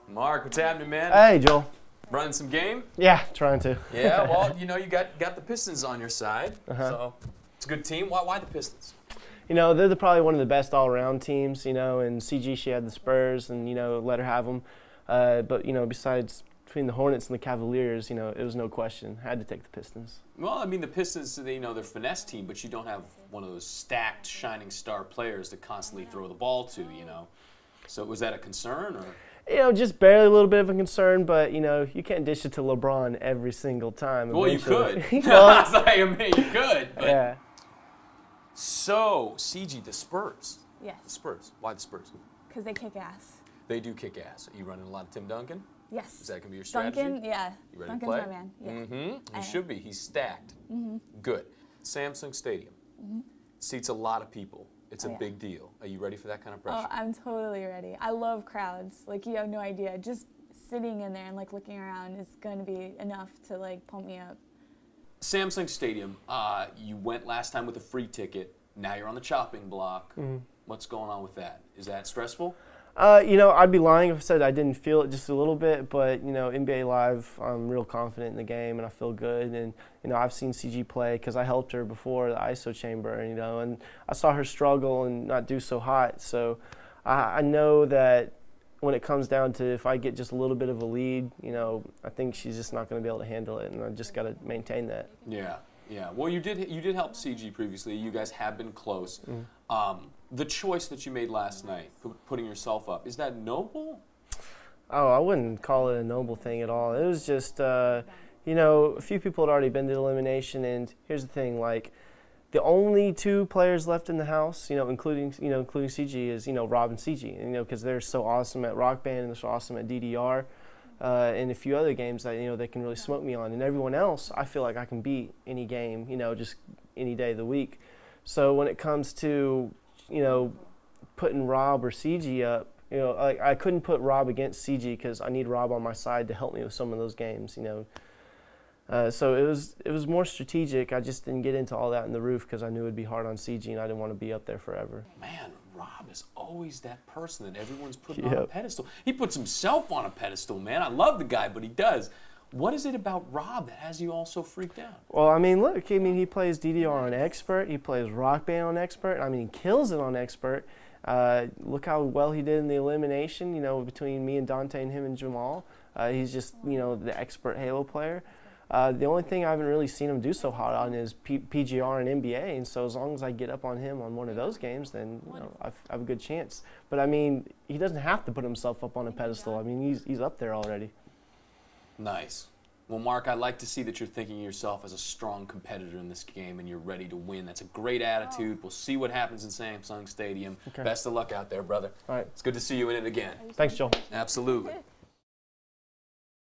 Mark, what's happening, man? Hey, Joel. Running some game? Yeah, trying to. Yeah, well, you know, you got the Pistons on your side, so it's a good team. Why the Pistons? You know, they're probably one of the best all-around teams, you know, and CG, she had the Spurs and, you know, let her have them. But, you know, besides between the Hornets and the Cavaliers, you know, it was no question. I had to take the Pistons. Well, I mean, the Pistons, you know, they're a finesse team, but you don't have one of those stacked, shining star players to constantly throw the ball to, you know. So was that a concern, or? You know, just barely a little bit of a concern, but, you know, you can't dish it to LeBron every single time. Well, you could. Well, I mean, you could. But. Yeah. So, CG, the Spurs. Yes. The Spurs. Why the Spurs? Because they kick ass. They do kick ass. Are you running a lot of Tim Duncan? Yes. Is that going to be your strategy? Duncan, yeah. You ready Duncan's to play? my man. Yeah. Mm-hmm. He should be. He's stacked. Good. Samsung Stadium. Seats a lot of people. It's a big deal. Are you ready for that kind of pressure? Oh, I'm totally ready. I love crowds. Like, you have no idea. Just sitting in there and, like, looking around is going to be enough to, like, pump me up. Samsung Stadium, you went last time with a free ticket. Now you're on the chopping block. What's going on with that? Is that stressful? You know, I'd be lying if I said I didn't feel it just a little bit, but, you know, NBA Live, I'm real confident in the game and I feel good. And, you know, I've seen CG play because I helped her before the ISO chamber, you know, and I saw her struggle and not do so hot. So I know that when it comes down to if I get just a little bit of a lead, you know, I think she's just not going to be able to handle it, and I just got to maintain that. Yeah, yeah. Well, you did help CG previously. You guys have been close. The choice that you made last night, putting yourself up, is that noble? Oh, I wouldn't call it a noble thing at all. It was just, you know, a few people had already been to elimination, and here's the thing, like, the only two players left in the house, you know, including CG, is, you know, Rob and CG, and, you know, because they're so awesome at Rock Band and they're so awesome at DDR, and a few other games that, you know, they can really smoke me on. And everyone else, I feel like I can beat any game, you know, just any day of the week. So when it comes to, you know, putting Rob or CG up, you know, I couldn't put Rob against CG because I need Rob on my side to help me with some of those games, you know. So it was more strategic. I just didn't get into all that in the roof because I knew it would be hard on CG and I didn't want to be up there forever. Man, Rob is always that person that everyone's putting on a pedestal. He puts himself on a pedestal, man. I love the guy, but he does. What is it about Rob that has you all so freaked out? Well, I mean, look, I mean, he plays DDR on Expert. He plays Rock Band on Expert. I mean, he kills it on Expert. Look how well he did in the elimination, you know, between me and Dante and him and Jamal. He's just, you know, the expert Halo player. The only thing I haven't really seen him do so hot on is PGR and NBA, and so as long as I get up on him on one of those games, then, you know, I have a good chance. But, I mean, he doesn't have to put himself up on a pedestal. I mean, he's up there already. Nice. Well, Mark, I like to see that you're thinking of yourself as a strong competitor in this game and you're ready to win. That's a great attitude. We'll see what happens in Samsung Stadium. Best of luck out there, brother. All right. It's good to see you in it again. Thanks, Joel. Absolutely.